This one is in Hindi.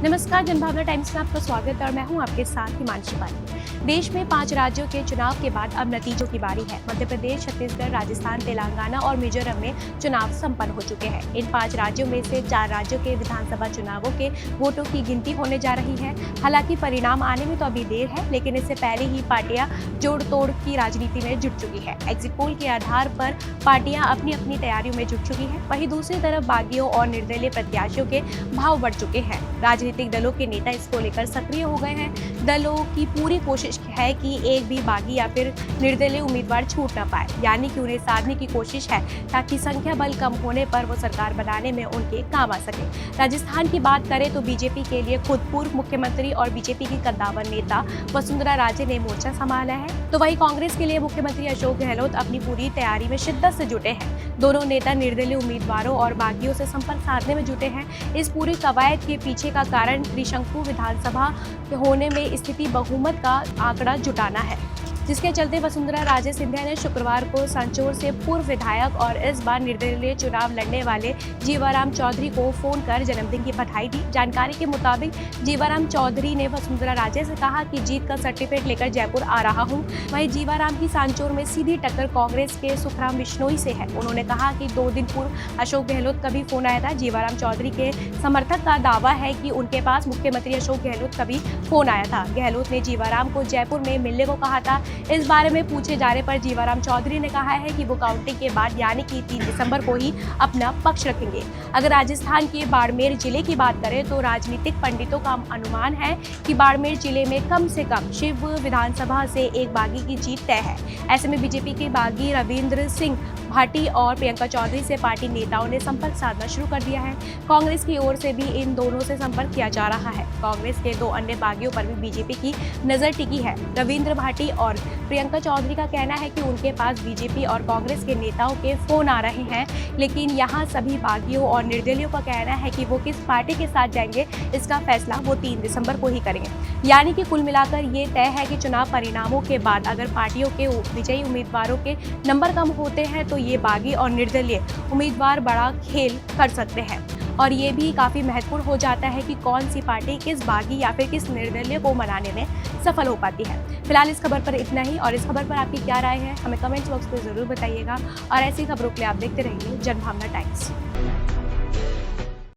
नमस्कार, जनभावना टाइम्स में आपका स्वागत है और मैं हूं आपके साथ हिमांशी पांडे। देश में 5 राज्यों के चुनाव के बाद अब नतीजों की बारी है। मध्य प्रदेश, छत्तीसगढ़, राजस्थान, तेलंगाना और मिजोरम में चुनाव संपन्न हो चुके हैं। इन 5 राज्यों में से 4 राज्यों के विधानसभा चुनावों के वोटों की गिनती होने जा रही है। हालांकि परिणाम आने में तो अभी देर है, लेकिन इससे पहले ही पार्टियां जोड़ तोड़ की राजनीति में जुट चुकी है। एग्जिट पोल के आधार पर पार्टियां अपनी अपनी तैयारियों में जुट चुकी है। वहीं दूसरी तरफ बागियों और निर्दलीय प्रत्याशियों के भाव बढ़ चुके हैं। राजनीतिक दलों के नेता इसको लेकर सक्रिय हो गए हैं। दलों की पूरी कोशिश है कि एक भी बागी या फिर निर्दलीय उम्मीदवार छूट न पाए, यानी कि उन्हें साधने की कोशिश है ताकि संख्या बल कम होने पर वो सरकार बनाने में उनके काम आ सके। राजस्थान की बात करें तो बीजेपी के लिए खुद पूर्व मुख्यमंत्री और बीजेपी की कद्दावर नेता वसुंधरा राजे ने मोर्चा संभाला है, तो वहीं कांग्रेस के लिए मुख्यमंत्री अशोक गहलोत अपनी पूरी तैयारी में शिद्दत से जुटे हैं। दोनों नेता निर्दलीय उम्मीदवारों और बागियों से संपर्क साधने में जुटे हैं। इस पूरी कवायद के पीछे का कारण त्रिशंकु विधानसभा होने में स्थिति बहुमत का आंकड़ा जुटाना है, जिसके चलते वसुंधरा राजे सिंधिया ने शुक्रवार को सांचौर से पूर्व विधायक और इस बार निर्दलीय चुनाव लड़ने वाले जीवाराम चौधरी को फोन कर जन्मदिन की बधाई दी। जानकारी के मुताबिक जीवाराम चौधरी ने वसुंधरा राजे से कहा कि जीत का सर्टिफिकेट लेकर जयपुर आ रहा हूं। वहीं जीवाराम की सांचौर में सीधी टक्कर कांग्रेस के सुखराम बिश्नोई से है। उन्होंने कहा कि 2 दिन पूर्व अशोक गहलोत का भी फोन आया था। जीवाराम चौधरी के समर्थक का दावा है कि उनके पास मुख्यमंत्री अशोक गहलोत का भी फोन आया था। गहलोत ने जीवाराम को जयपुर में मिलने को कहा था। इस बारे में पूछे जाने पर जीवाराम चौधरी ने कहा है कि वो काउंटिंग के बाद यानी कि 3 दिसंबर को ही अपना पक्ष रखेंगे। अगर राजस्थान के बाड़मेर जिले की बात करें तो राजनीतिक पंडितों का अनुमान है कि बाड़मेर जिले में कम से कम शिव विधानसभा से एक बागी की जीत तय है। ऐसे में बीजेपी के बागी रविंद्र सिंह भाटी और प्रियंका चौधरी से पार्टी नेताओं ने संपर्क साधना शुरू कर दिया है। कांग्रेस की ओर से भी इन दोनों से संपर्क किया जा रहा है। कांग्रेस के 2 अन्य बागियों पर भी बीजेपी की नजर टिकी है। रविंद्र भाटी और प्रियंका चौधरी का कहना है कि उनके पास बीजेपी और कांग्रेस के नेताओं के फोन आ रहे हैं, लेकिन यहाँ सभी बागियों और निर्दलियों का कहना है कि वो किस पार्टी के साथ जाएंगे, इसका फैसला वो 3 दिसंबर को ही करेंगे। यानी कि कुल मिलाकर ये तय है कि चुनाव परिणामों के बाद अगर पार्टियों के विजयी उम्मीदवारों के नंबर कम होते हैं तो ये बागी और निर्दलीय उम्मीदवार बड़ा खेल कर सकते हैं, और ये भी काफ़ी महत्वपूर्ण हो जाता है कि कौन सी पार्टी किस बागी या फिर किस निर्दलीय को मनाने में सफल हो पाती है। फिलहाल इस खबर पर इतना ही, और इस खबर पर आपकी क्या राय है हमें कमेंट्स बॉक्स में ज़रूर बताइएगा। और ऐसी खबरों के लिए आप देखते रहिए जनभावना टाइम्स।